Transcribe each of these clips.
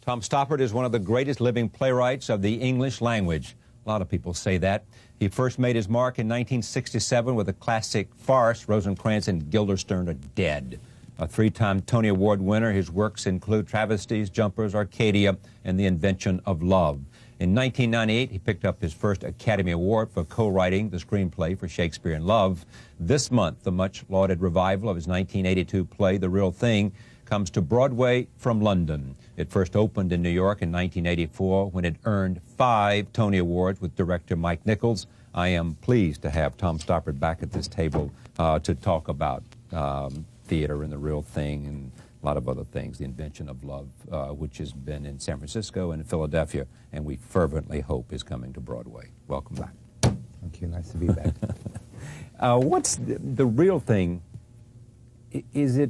Tom Stoppard is one of the greatest living playwrights of the English language. A lot of people say that. He first made his mark in 1967 with a classic farce, Rosencrantz and Guildenstern Are Dead. A three-time Tony Award winner, his works include Travesties, Jumpers, Arcadia, and The Invention of Love. In 1998, he picked up his first Academy Award for co-writing the screenplay for Shakespeare in Love. This month, the much-lauded revival of his 1982 play, The Real Thing, comes to Broadway from London. It first opened in New York in 1984 when it earned 5 Tony Awards with director Mike Nichols. I am pleased to have Tom Stoppard back at this table to talk about theater and The Real Thing and a lot of other things, The Invention of Love, which has been in San Francisco and in Philadelphia, and we fervently hope is coming to Broadway. Welcome back. Thank you. Nice to be back. What's the Real Thing? Is it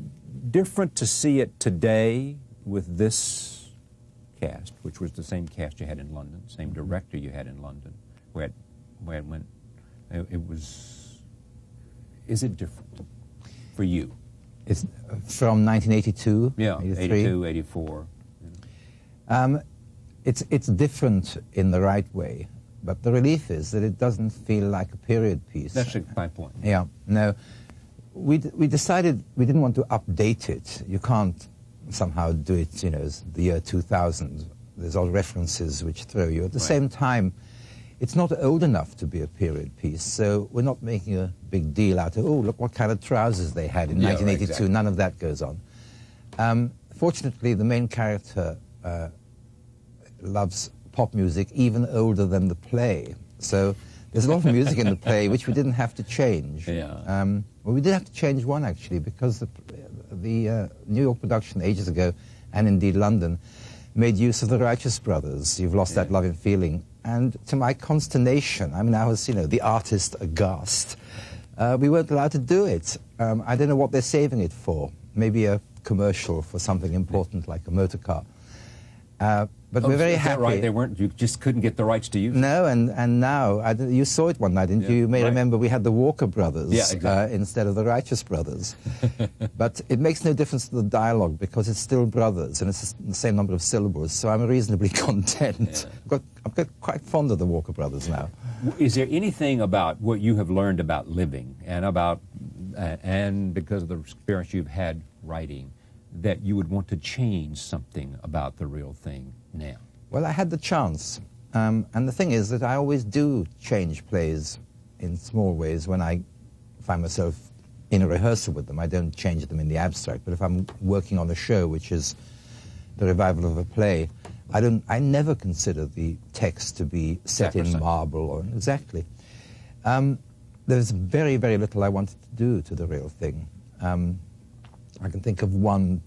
different to see it today with this cast, which was the same cast you had in London, same director you had in London, where it went? It was. Is it different for you? It's from 1982. Yeah, 82, 84. Yeah. It's different in the right way, but the relief is that it doesn't feel like a period piece. That's my point. Yeah. No. We decided we didn't want to update it. You can't somehow do it, you know, the year 2000. There's all references which throw you. At the same time, it's not old enough to be a period piece, so we're not making a big deal out of, oh, look what kind of trousers they had in 1982. Right, exactly. None of that goes on. Fortunately, the main character loves pop music even older than the play. So there's a lot of music in the play which we didn't have to change. Yeah. Well, we did have to change one, actually, because the New York production ages ago, and indeed London, made use of the Righteous Brothers. You've Lost That Loving Feeling. And to my consternation, I mean, I was, you know, the artist aghast. We weren't allowed to do it. I don't know what they're saving it for. Maybe a commercial for something important like a motor car. But we're very happy. Is that right? They weren't. You just couldn't get the rights to use it. No, and now you saw it one night, didn't you? You may remember we had the Walker Brothers instead of the Righteous Brothers. But it makes no difference to the dialogue because it's still brothers and it's the same number of syllables. So I'm reasonably content. Yeah. I'm quite fond of the Walker Brothers now. Is there anything about what you have learned about living and because of the experience you've had writing that you would want to change something about The Real Thing now? Well, I had the chance. And the thing is that I always do change plays in small ways when I find myself in a rehearsal with them. I don't change them in the abstract. But if I'm working on a show, which is the revival of a play, I never consider the text to be set in marble or exactly. There's very, very little I wanted to do to The Real Thing. I can think of one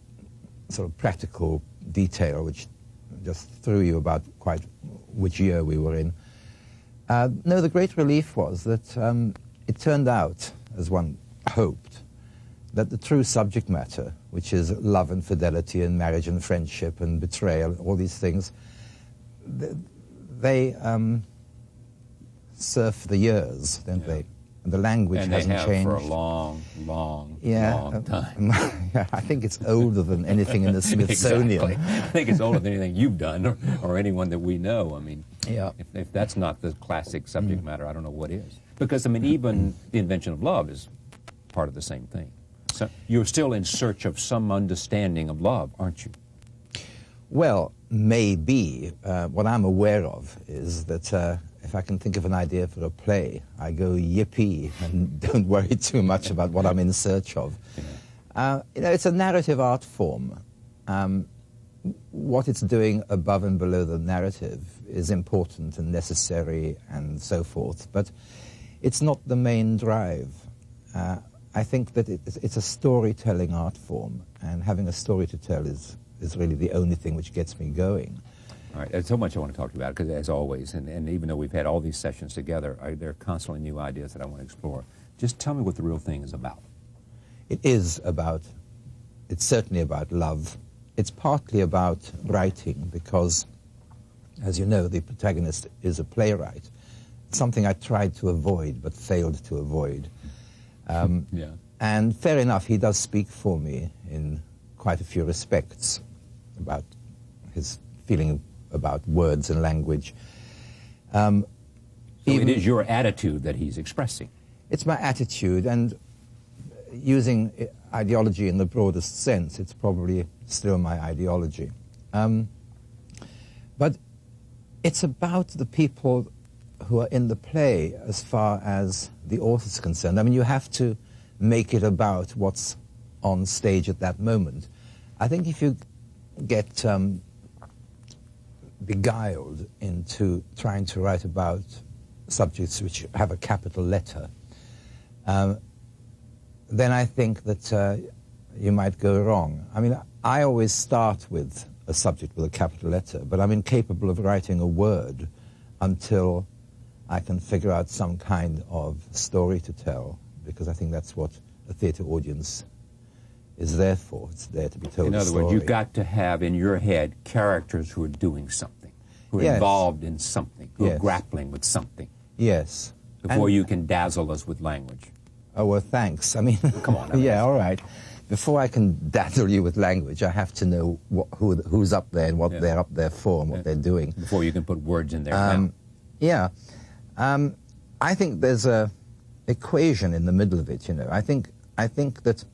sort of practical detail which just threw you about quite which year we were in. No, the great relief was that it turned out, as one hoped, that the true subject matter, which is love and fidelity and marriage and friendship and betrayal, all these things, they surf the years, don't they? And the language hasn't changed. And they have for a long, long, long time. I think it's older than anything in the Smithsonian. Exactly. I think it's older than anything you've done or anyone that we know. I mean, if that's not the classic subject matter, I don't know what is. Because, I mean, even The Invention of Love is part of the same thing. So you're still in search of some understanding of love, aren't you? Well, maybe. What I'm aware of is that if I can think of an idea for a play, I go yippee and don't worry too much about what I'm in search of. You know, it's a narrative art form. What it's doing above and below the narrative is important and necessary and so forth, but it's not the main drive. I think that it's a storytelling art form, and having a story to tell is really the only thing which gets me going. All right, there's so much I want to talk to you about, because as always, and even though we've had all these sessions together, there are constantly new ideas that I want to explore. Just tell me what The Real Thing is about. It's certainly about love. It's partly about writing, because, as you know, the protagonist is a playwright. It's something I tried to avoid, but failed to avoid. And fair enough, he does speak for me in quite a few respects about his feeling about words and language. So it is your attitude that he's expressing. It's my attitude, and using ideology in the broadest sense, it's probably still my ideology. But it's about the people who are in the play as far as the author's concerned. I mean, you have to make it about what's on stage at that moment. I think if you get beguiled into trying to write about subjects which have a capital letter, then I think that you might go wrong. I mean, I always start with a subject with a capital letter, but I'm incapable of writing a word until I can figure out some kind of story to tell, because I think that's what a theatre audience is there for. It's there to be told. In other a story. words, you've got to have in your head characters who are doing something, who are involved in something, who are grappling with something. Yes. Before you can dazzle us with language. Oh, well, thanks. I mean, come on. I mean, yeah, all right. Before I can dazzle you with language, I have to know who's up there and what they're up there for and what they're doing. Before you can put words in there. Yeah. I think there's a equation in the middle of it, you know. I think that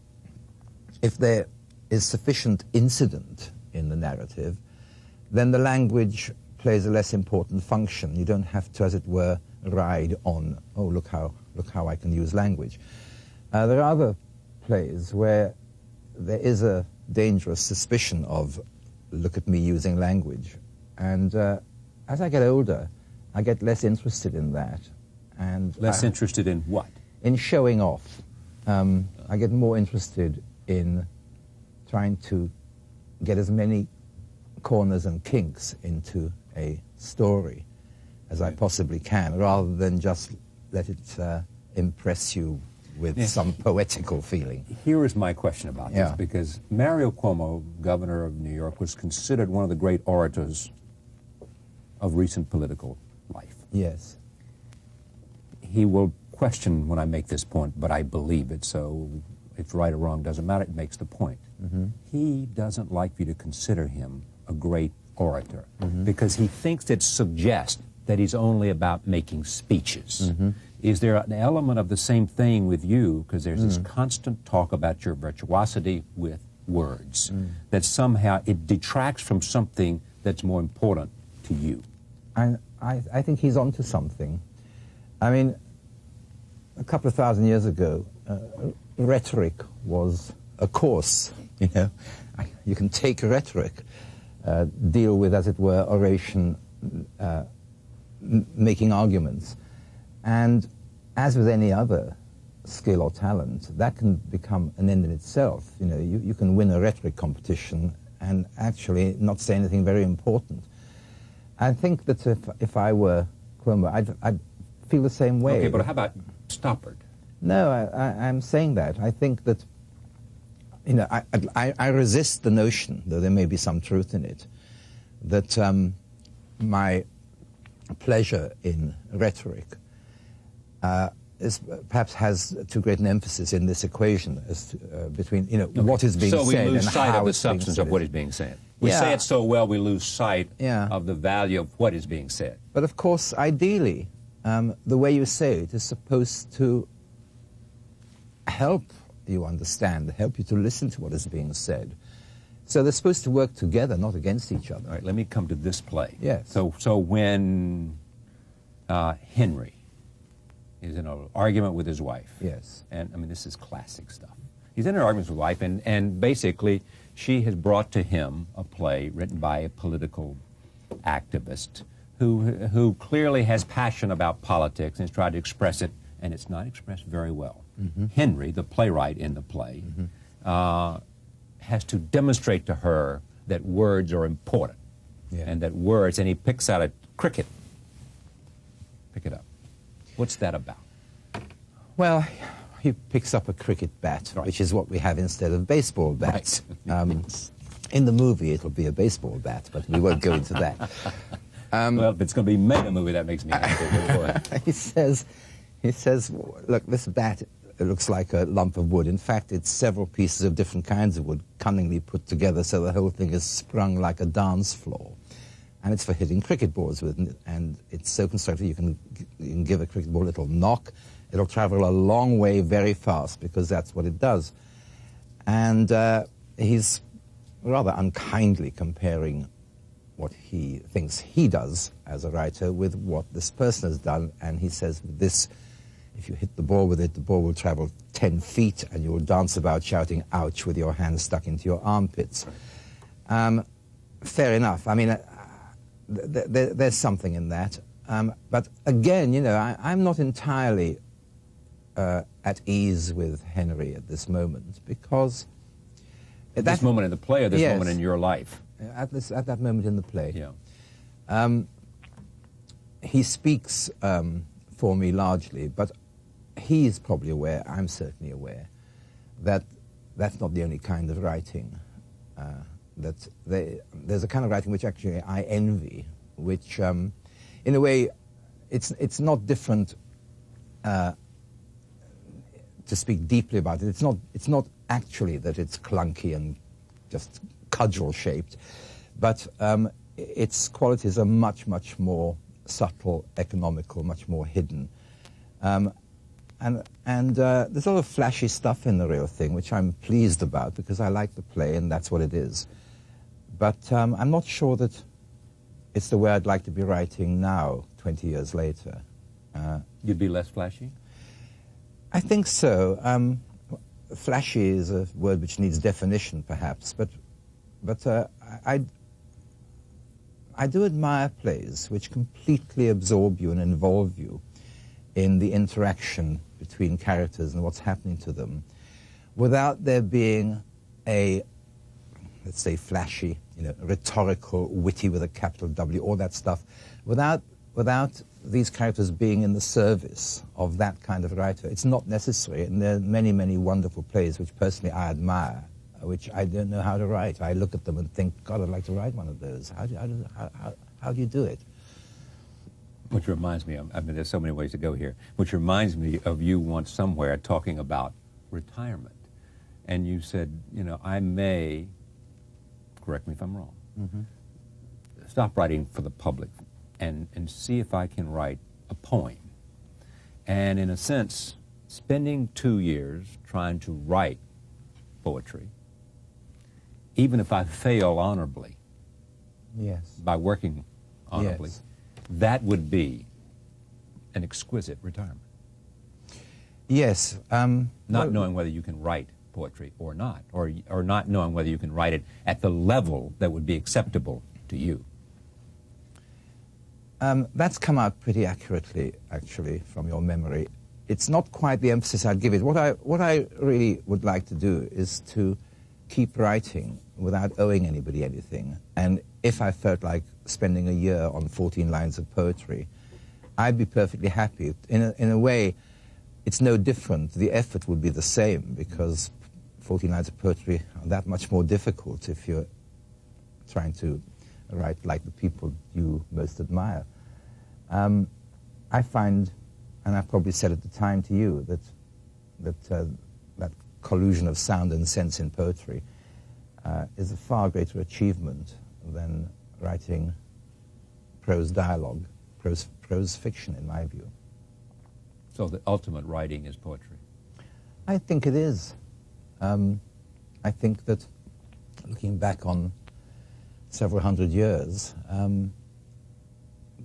if there is sufficient incident in the narrative, then the language plays a less important function. You don't have to, as it were, ride on, oh, look how I can use language. There are other plays where there is a dangerous suspicion of, look at me using language. And as I get older, I get less interested in that. And less interested in what? In showing off. I get more interested in trying to get as many corners and kinks into a story as I possibly can, rather than just let it impress you with some poetical feeling. Here is my question about this, because Mario Cuomo, governor of New York, was considered one of the great orators of recent political life. Yes. He will question when I make this point, but I believe it, so it's right or wrong, doesn't matter, it makes the point. He doesn't like you to consider him a great orator, because he thinks it suggests that he's only about making speeches. Is there an element of the same thing with you, because there's this constant talk about your virtuosity with words, that somehow it detracts from something that's more important to you? I think he's onto something. I mean, a couple of thousand years ago, rhetoric was a course, you know. You can take rhetoric, deal with, as it were, oration, making arguments. And as with any other skill or talent, that can become an end in itself. You know, you can win a rhetoric competition and actually not say anything very important. I think that if I were Cuomo, I'd feel the same way. Okay, but how about Stoppard? No, I'm saying that. I think that, you know, I resist the notion, though there may be some truth in it, that my pleasure in rhetoric perhaps has too great an emphasis in this equation as to, between, you know, what is being said and how it's being said. So we lose sight of the substance of what is being said. We say it so well, we lose sight of the value of what is being said. But of course, ideally, the way you say it is supposed to help you understand, help you to listen to what is being said. So they're supposed to work together, not against each other. All right, let me come to this play. Yes. So when Henry is in an argument with his wife. Yes. And, I mean, this is classic stuff. He's in an argument with his wife, and basically she has brought to him a play written by a political activist who clearly has passion about politics and has tried to express it, and it's not expressed very well. Henry, the playwright in the play, has to demonstrate to her that words are important, and that words, and he picks out a cricket. Pick it up. What's that about? Well, he picks up a cricket bat, which is what we have instead of baseball bats. In the movie, it'll be a baseball bat, but we won't go into that. Well, if it's going to be made a movie, that makes me happy. He says, look, this bat, it looks like a lump of wood. In fact, it's several pieces of different kinds of wood cunningly put together so the whole thing is sprung like a dance floor. And it's for hitting cricket balls with, and it's so constructed you can give a cricket ball a little knock. It'll travel a long way very fast because that's what it does. And he's rather unkindly comparing what he thinks he does as a writer with what this person has done. And he says, this, if you hit the ball with it, the ball will travel 10 feet and you will dance about shouting, ouch, with your hands stuck into your armpits. Fair enough. I mean, there's something in that. But again, you know, I'm not entirely at ease with Henry at this moment because... At this moment in the play or this yes, moment in your life? At that moment in the play. Yeah. He speaks for me largely, but he's probably aware, I'm certainly aware, that that's not the only kind of writing. There's a kind of writing which actually I envy, which in a way it's not different to speak deeply about it. It's not actually that it's clunky and just cudgel-shaped, but its qualities are much, much more subtle, economical, much more hidden. And there's a lot of flashy stuff in the real thing, which I'm pleased about because I like the play and that's what it is. But I'm not sure that it's the way I'd like to be writing now, 20 years later. You'd be less flashy? I think so. Flashy is a word which needs definition, perhaps, but I do admire plays which completely absorb you and involve you in the interaction between characters and what's happening to them, without there being a, let's say, flashy, you know, rhetorical, witty with a capital W, all that stuff, without these characters being in the service of that kind of writer. It's not necessary, and there are many, many wonderful plays which personally I admire, which I don't know how to write. I look at them and think, God, I'd like to write one of those. How do you do it? Which reminds me, I mean, there's so many ways to go here, which reminds me of you once somewhere talking about retirement. And you said, you know, I may, correct me if I'm wrong, stop writing for the public and see if I can write a poem. And in a sense, spending 2 years trying to write poetry, even if I fail honorably, yes, by working honorably, yes, that would be an exquisite retirement. Yes. Not knowing whether you can write poetry or not, or not knowing whether you can write it at the level that would be acceptable to you. That's come out pretty accurately, actually, from your memory. It's not quite the emphasis I'd give it. What I really would like to do is to keep writing without owing anybody anything. And if I felt like spending a year on 14 lines of poetry, I'd be perfectly happy. In a way, it's no different. The effort would be the same because 14 lines of poetry are that much more difficult if you're trying to write like the people you most admire. I find, and I've probably said at the time to you, that collusion of sound and sense in poetry is a far greater achievement than writing prose dialogue, prose fiction, in my view. So the ultimate writing is poetry? I think it is. I think that looking back on several hundred years,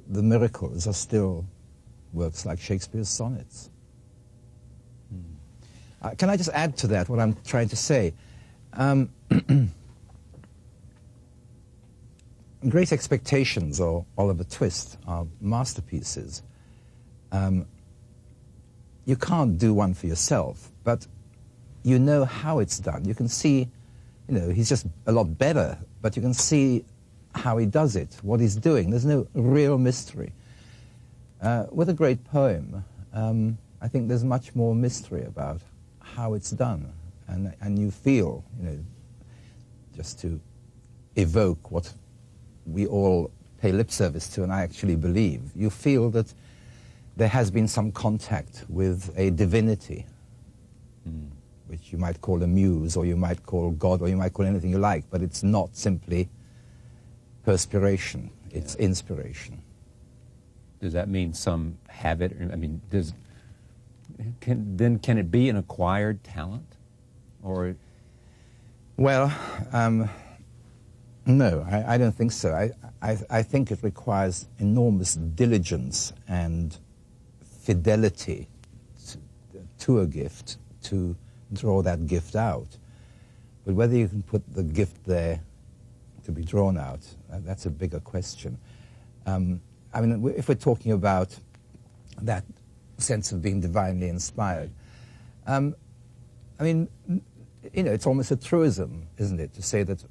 the miracles are still works like Shakespeare's sonnets. Can I just add to that what I'm trying to say? Great Expectations or Oliver Twist are masterpieces. You can't do one for yourself, but you know how it's done. You can see, you know, he's just a lot better, but you can see how he does it, what he's doing. There's no real mystery. With a great poem, I think there's much more mystery about how it's done. And you feel, you know, just to evoke what we all pay lip service to, and I actually believe, you feel that there has been some contact with a divinity which you might call a muse, or you might call God, or you might call anything you like, but it's not simply perspiration, it's inspiration. Does that mean some have it? I mean, can it be an acquired talent? Or well, no, I don't think so. I think it requires enormous diligence and fidelity to a gift to draw that gift out. But whether you can put the gift there to be drawn out, that's a bigger question. I mean, if we're talking about that sense of being divinely inspired, I mean, you know, it's almost a truism, isn't it, to say that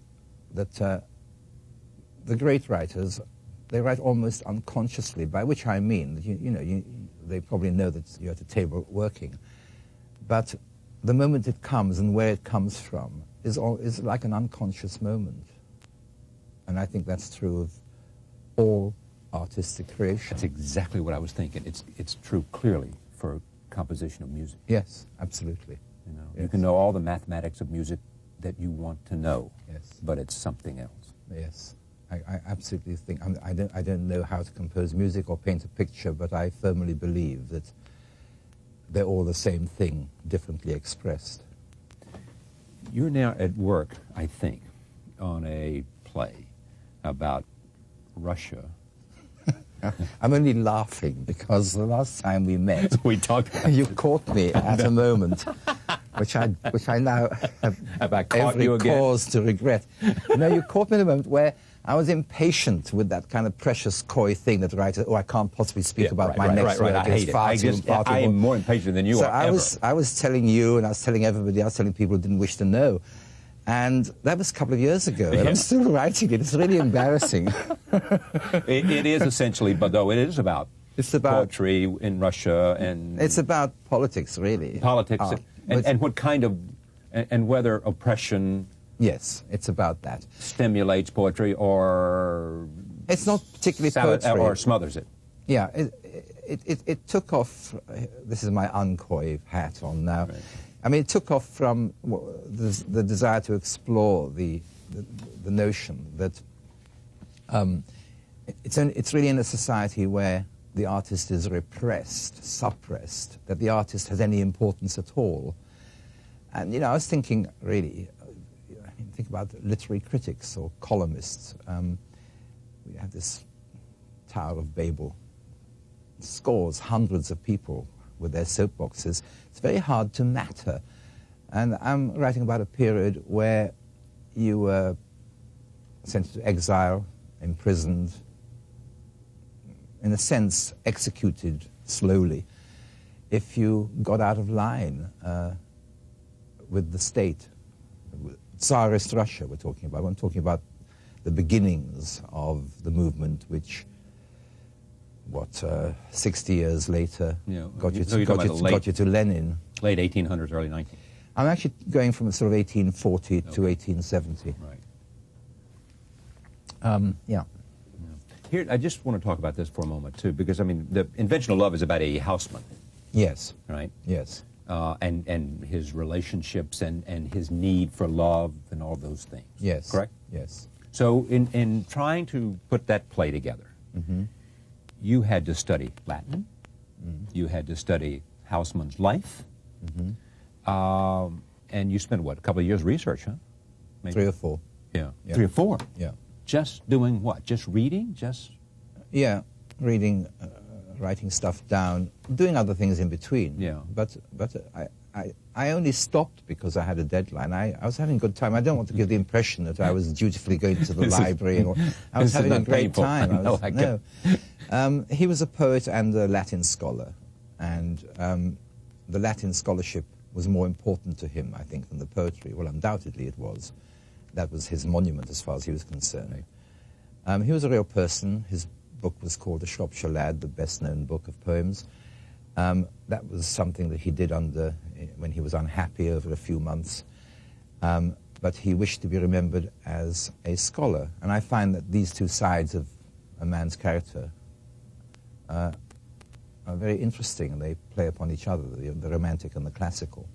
the great writers, they write almost unconsciously, by which I mean that, you know, they probably know that you're at a table working. But the moment it comes and where it comes from is like an unconscious moment. And I think that's true of all artistic creation. That's exactly what I was thinking. It's true clearly for composition of music. Yes, absolutely. You know, yes. You can know all the mathematics of music that you want to know, yes, but it's something else. Yes, I absolutely think, I don't know how to compose music or paint a picture, but I firmly believe that they're all the same thing, differently expressed. You're now at work, I think, on a play about Russia. I'm only laughing because the last time we met, we talked about you caught me at a moment which I now have every cause to regret. You know, you caught me at a moment where I was impatient with that kind of precious, coy thing that writers, oh, I can't possibly speak about my next work. I hate it. I am more impatient than you are ever. I was telling you, and I was telling everybody, I was telling people who didn't wish to know. And that was a couple of years ago, and I'm still writing it. It's really embarrassing. It is essentially, but though it is about poetry in Russia, and it's about politics, really. Politics, and what kind of, and whether oppression. Yes, it's about that. Stimulates poetry, or it's not particularly poetry, or smothers it. Yeah, it took off. This is my uncoy hat on now. Right. I mean, it took off from the desire to explore the notion that it's really in a society where the artist is repressed, suppressed, that the artist has any importance at all. And, you know, I was thinking, really, think about literary critics or columnists. We have this Tower of Babel, scores, hundreds of people with their soapboxes. It's very hard to matter. And I'm writing about a period where you were sent to exile, imprisoned, in a sense, executed slowly, if you got out of line with the state. Tsarist Russia we're talking about. I'm talking about the beginnings of the movement, which 60 years later, got you to Lenin. Late 1800s, early 1900s. I'm actually going from sort of 1840 to 1870. Right. Yeah. Here, I just want to talk about this for a moment, too, because, I mean, the Invention of Love is about a houseman. Yes. Right? Yes. And his relationships and his need for love and all those things. Yes. Correct? Yes. So in trying to put that play together, you had to study Latin, you had to study houseman's life, and you spent, what, a couple of years research, huh? Maybe? 3 or 4. Yeah. 3 or 4? Yeah. Just doing what? Just reading? Just? Yeah, reading, writing stuff down, doing other things in between. Yeah. But I only stopped because I had a dedeadline. I was having a good time. I don't want to give the impression that I was dutifully going to the library. I was having a great time. He was a poet and a Latin scholar, and the Latin scholarship was more important to him, I think, than the poetry. Well, undoubtedly it was. That was his monument as far as he was concerned. He was a real person. His book was called The Shropshire Lad, the best-known book of poems. That was something that he did when he was unhappy over a few months. But he wished to be remembered as a scholar. And I find that these two sides of a man's character are very interesting, and they play upon each other, the romantic and the classical.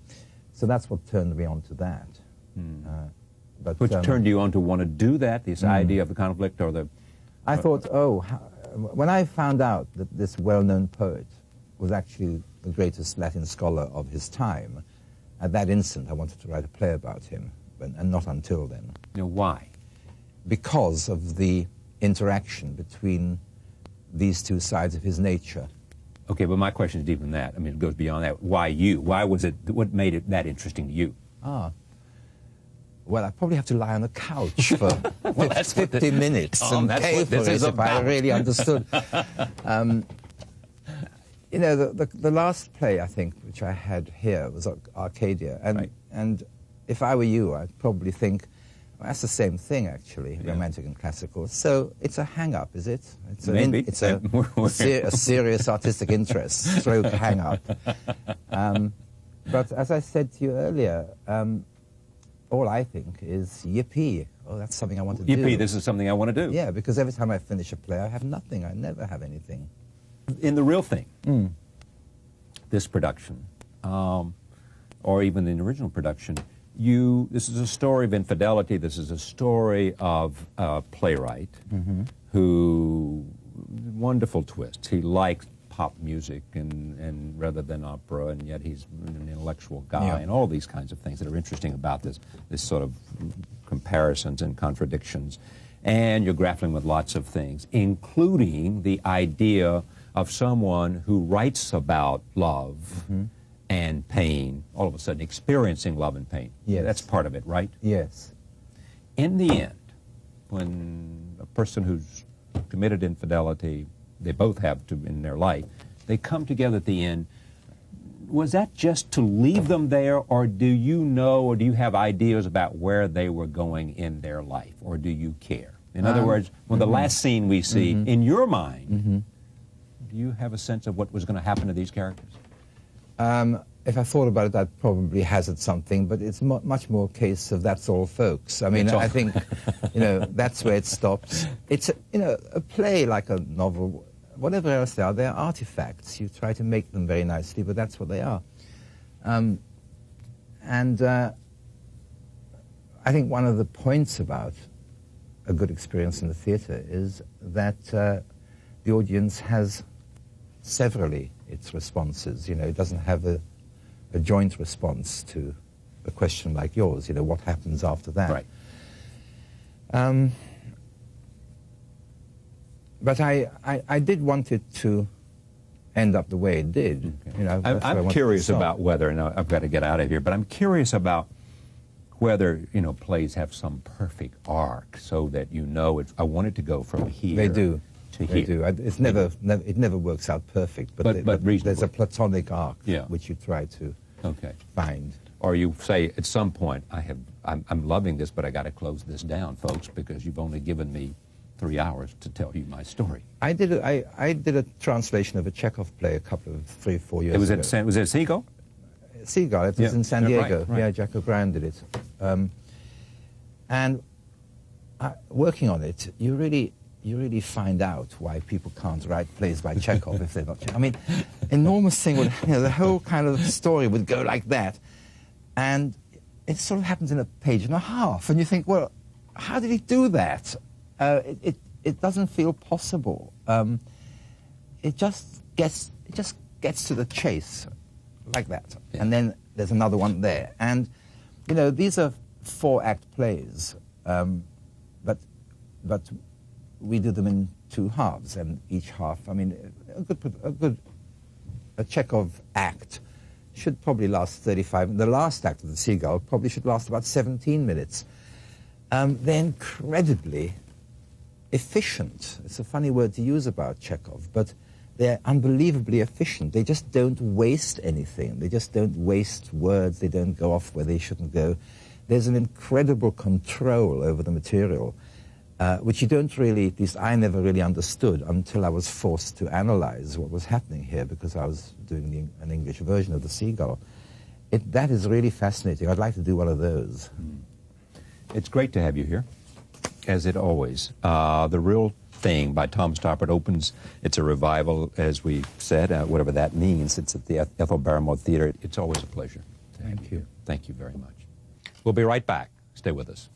So that's what turned me on to that. But which turned you on to want to do that, this idea of the conflict or the... I thought, when I found out that this well-known poet was actually the greatest Latin scholar of his time, at that instant I wanted to write a play about him, and not until then. You know, why? Because of the interaction between these two sides of his nature. Okay, but my question is deeper than that. I mean, it goes beyond that. Why you? Why was it, what made it that interesting to you? Well, I probably have to lie on a couch for 50 minutes and pay for it if I really understood. You know, the last play, I think, which I had here was Arcadia. And if I were you, I'd probably think, well, that's the same thing, actually, romantic and classical. So it's a hang-up, is it? It's Maybe. It's a serious artistic interest, stroke hang-up. But as I said to you earlier, all I think is, yippee, oh, that's something I want to do. Yippee, this is something I want to do. Yeah, because every time I finish a play, I have nothing. I never have anything. In The Real Thing, this production, or even in the original production, this is a story of infidelity. This is a story of a playwright who, wonderful twist. He likes pop music and rather than opera, and yet he's an intellectual guy, and all these kinds of things that are interesting about this sort of comparisons and contradictions. And you're grappling with lots of things, including the idea of someone who writes about love and pain, all of a sudden experiencing love and pain. Yes. That's part of it, right? Yes. In the end, when a person who's committed infidelity, they both have to in their life, they come together at the end. Was that just to leave them there, or do you know, or do you have ideas about where they were going in their life, or do you care? In other words, when the last scene we see, in your mind, do you have a sense of what was going to happen to these characters? If I thought about it, I'd probably hazard something, but it's much more a case of that's all, folks. I mean, I think, you know, that's where it stops. It's, you know, a play like a novel, whatever else they are, they're artifacts. You try to make them very nicely, but that's what they are. I think one of the points about a good experience in the theatre is that the audience has severally its responses. You know, it doesn't have a joint response to a question like yours. You know, what happens after that? Right. But I did want it to end up the way it did. Okay. You know, I'm curious about whether, and I've got to get out of here, but I'm curious about whether, you know, plays have some perfect arc so that you know, I want it to go from here. They do. To they here. do. It never works out perfect, but there's a platonic arc which you try to find. Or you say at some point, I'm loving this, but I got to close this down, folks, because you've only given me 3 hours to tell you my story. I did a translation of a Chekhov play a couple of 3 or 4 years ago. Was it Seagull? Seagull. It was in San Diego. Right. Yeah, Jack O'Brien did it. And working on it, you really find out why people can't write plays by Chekhov if they're not Chekhov. I mean, enormous thing would, you know, the whole kind of story would go like that, and it sort of happens in a page and a half, and you think, well, how did he do that? It doesn't feel possible. It just gets to the chase like that, and then there's another one there, and you know, these are 4-act plays, but we do them in 2 halves, and each half, I mean, a Chekhov act should probably last 35. The last act of the Seagull probably should last about 17 minutes. They're incredibly efficient. It's a funny word to use about Chekhov, but they're unbelievably efficient. They just don't waste anything. They just don't waste words. They don't go off where they shouldn't go. There's an incredible control over the material, which you don't really, at least I never really understood until I was forced to analyze what was happening here, because I was doing an English version of The Seagull. That is really fascinating. I'd like to do one of those. It's great to have you here, as it always. The Real Thing by Tom Stoppard opens. It's a revival, as we said, whatever that means. It's at the Ethel Barrymore Theater. It's always a pleasure. Thank you. Thank you very much. We'll be right back. Stay with us.